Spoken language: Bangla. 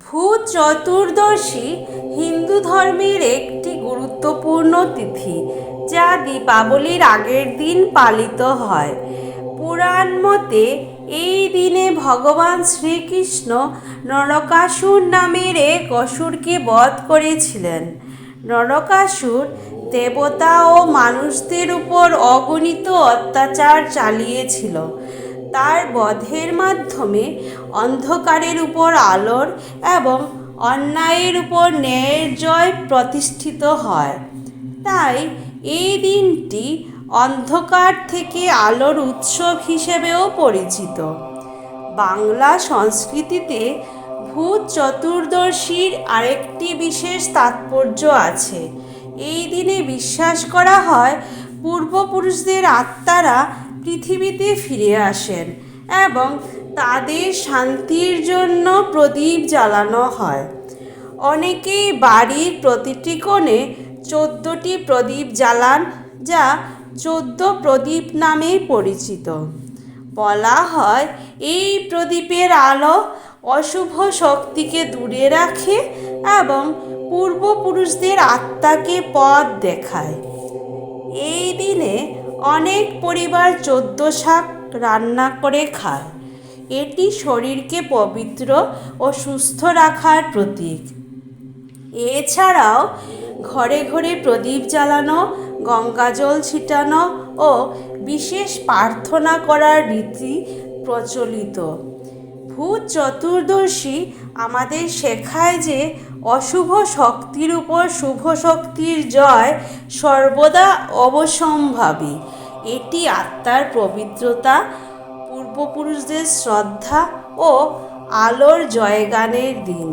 ভূত চতুর্দশী হিন্দু ধর্মের একটি গুরুত্বপূর্ণ তিথি, যা দীপাবলির আগের দিন পালিত হয়। পুরাণ মতে এই দিনে ভগবান শ্রীকৃষ্ণ নরকাসুর নামের এক অসুরকে বধ করেছিলেন। নরকাসুর দেবতা ও মানুষদের উপর অগণিত অত্যাচার চালিয়েছিল। তার বধের মাধ্যমে অন্ধকারের উপর আলোর এবং অন্যায়ের উপর ন্যায়ের জয় প্রতিষ্ঠিত হয়। তাই এই দিনটি অন্ধকার থেকে আলোর উৎসব হিসেবেও পরিচিত। বাংলা সংস্কৃতিতে ভূত চতুর্দশীর আরেকটি বিশেষ তাৎপর্য আছে। এই দিনে বিশ্বাস করা হয় পূর্বপুরুষদের আত্মারা পৃথিবীতে ফিরে আসেন এবং তাদের শান্তির জন্য প্রদীপ জ্বালানো হয়। অনেকেই বাড়ির প্রতিটি কোণে 14টি প্রদীপ জ্বালান, যা 14 প্রদীপ নামেই পরিচিত। বলা হয় এই প্রদীপের আলো অশুভ শক্তিকে দূরে রাখে এবং পূর্বপুরুষদের আত্মাকে পথ দেখায়। এই দিনে অনেক পরিবার 14 শাক রান্না করে খায়। এটি শরীরকে পবিত্র ও সুস্থ রাখার প্রতীক। এছাড়াও ঘরে ঘরে প্রদীপ জ্বালানো, গঙ্গাজল ছিটানো ও বিশেষ প্রার্থনা করার রীতি প্রচলিত। ভূত চতুর্দশী আমাদের শেখায় যে অশুভ শক্তির উপর শুভ শক্তির জয় সর্বদা অবশ্যম্ভাবী। এটি আত্মার পবিত্রতা, পূর্বপুরুষদের শ্রদ্ধা ও আলোর জয়গানের দিন।